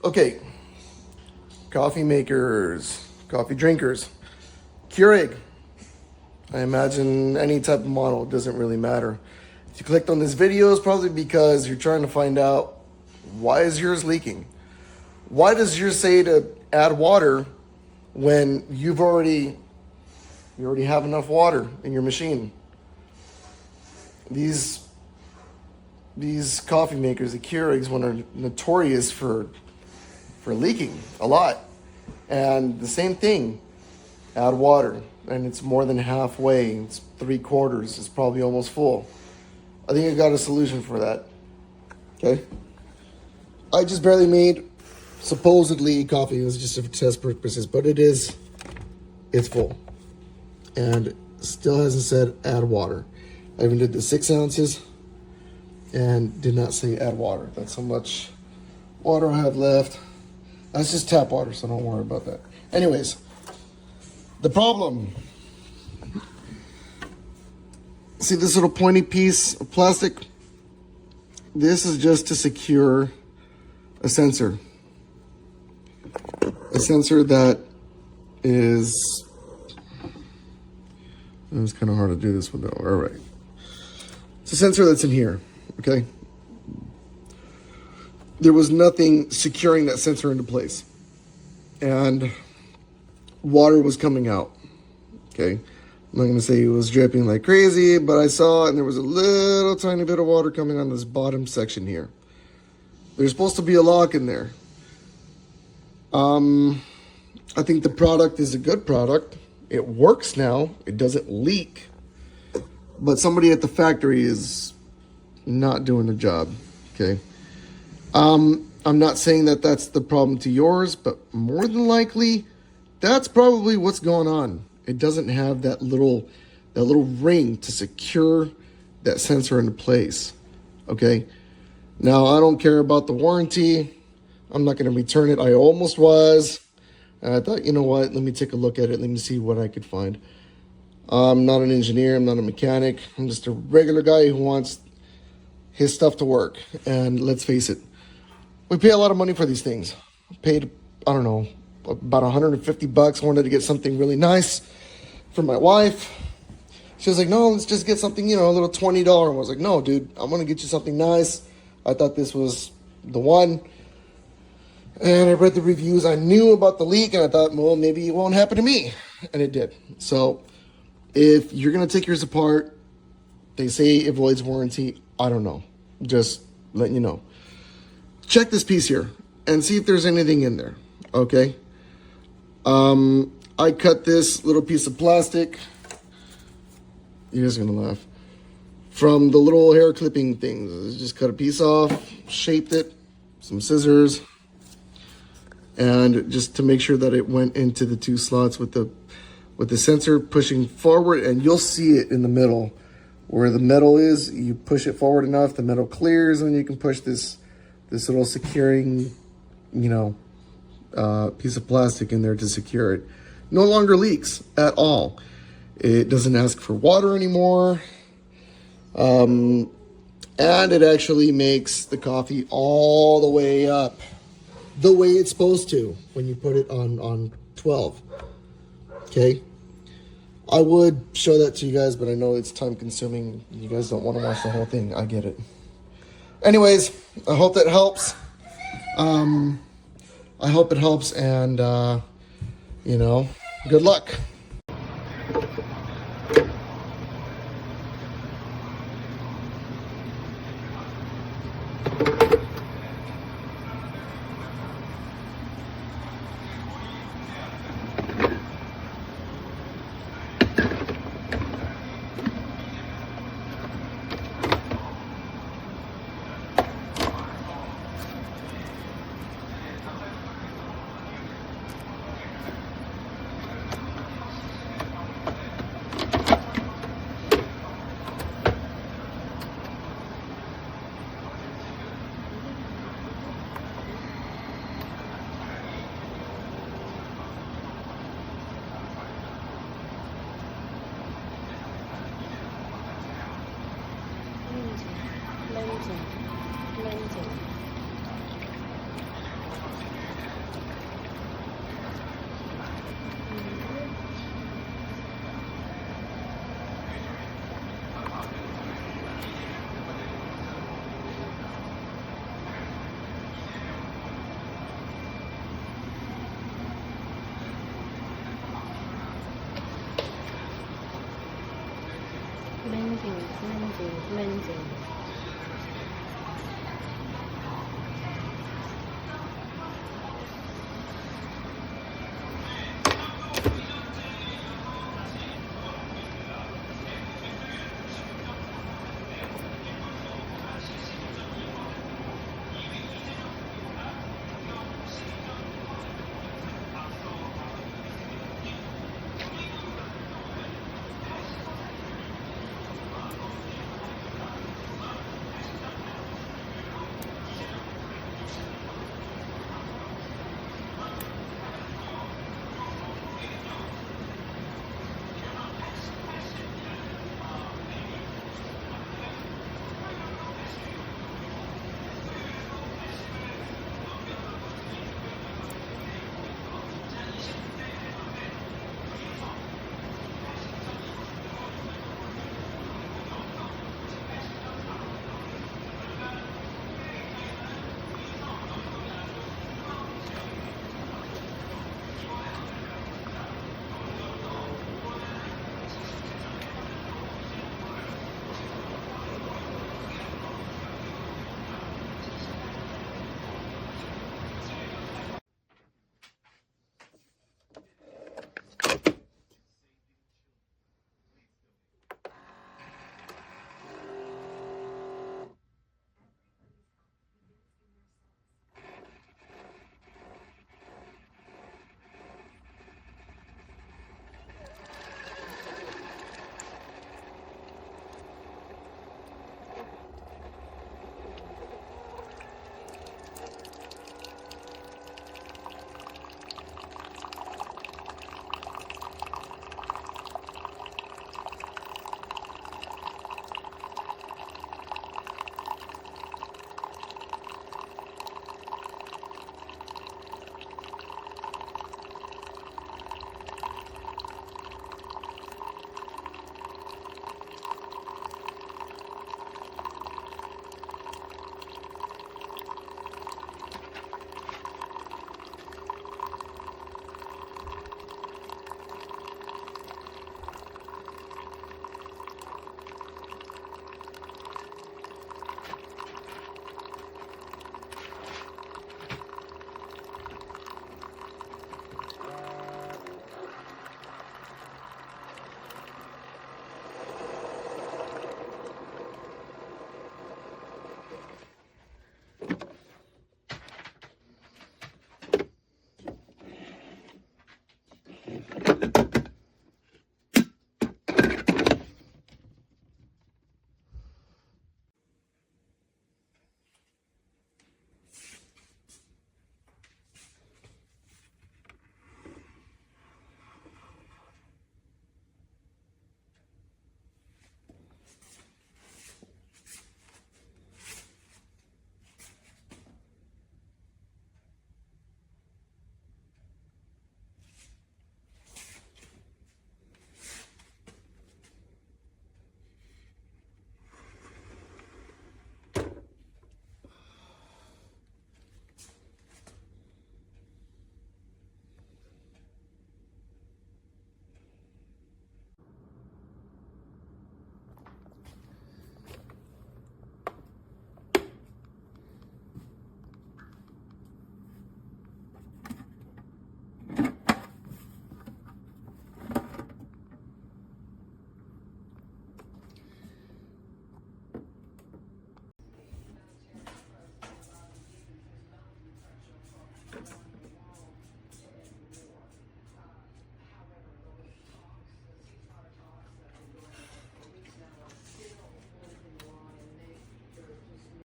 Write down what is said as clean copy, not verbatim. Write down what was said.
Okay, coffee makers, coffee drinkers, Keurig. I imagine any type of model, it doesn't really matter. If you clicked on this video, it's probably because you're trying to find out, why is yours leaking? Why does yours say to add water when you already have enough water in your machine? These coffee makers, the Keurigs, one are notorious for leaking a lot. And the same thing, add water, and it's more than halfway. It's 3/4. It's probably almost full. I think I got a solution for that. Okay. I just barely made supposedly coffee. It was just for test purposes, but it's full, and still hasn't said add water. I even did the 6 ounces, and did not say add water. That's how much water I have left. That's just tap water, so don't worry about that. Anyways, the problem. See this little pointy piece of plastic? This is just to secure a sensor. A sensor that is... It was kind of hard to do this with, all right. It's a sensor that's in here, okay? There was nothing securing that sensor into place. And water was coming out, okay? I'm not going to say it was dripping like crazy, but I saw it and there was a little tiny bit of water coming on this bottom section here. There's supposed to be a lock in there. I think the product is a good product. It works now. It doesn't leak. But somebody at the factory is not doing the job, okay? I'm not saying that that's the problem to yours, but more than likely, that's probably what's going on. It doesn't have that little ring to secure that sensor into place, okay? Now, I don't care about the warranty. I'm not going to return it. I almost was. I thought, you know what? Let me take a look at it. Let me see what I could find. I'm not an engineer. I'm not a mechanic. I'm just a regular guy who wants his stuff to work. And let's face it, we pay a lot of money for these things. Paid, I don't know, about $150. Wanted to get something really nice for my wife. She was like, no, let's just get something, a little $20 one. I was like, no, dude, I'm going to get you something nice. I thought this was the one. And I read the reviews. I knew about the leak, and I thought, well, maybe it won't happen to me. And it did. So if you're going to take yours apart, they say it voids warranty. I don't know. Just letting you know. Check this piece here and see if there's anything in there, okay? I cut this little piece of plastic. You guys are going to laugh. From the little hair clipping things. Just cut a piece off, shaped it, some scissors, and just to make sure that it went into the 2 slots with the sensor pushing forward, and you'll see it in the middle where the metal is. You push it forward enough, the metal clears, and then you can push this little securing, piece of plastic in there to secure it. No longer leaks at all. It doesn't ask for water anymore. And it actually makes the coffee all the way up the way it's supposed to when you put it on 12. Okay. I would show that to you guys, but I know it's time consuming. You guys don't want to watch the whole thing. I get it. Anyways, I hope that helps. I hope it helps, and good luck. Menzies.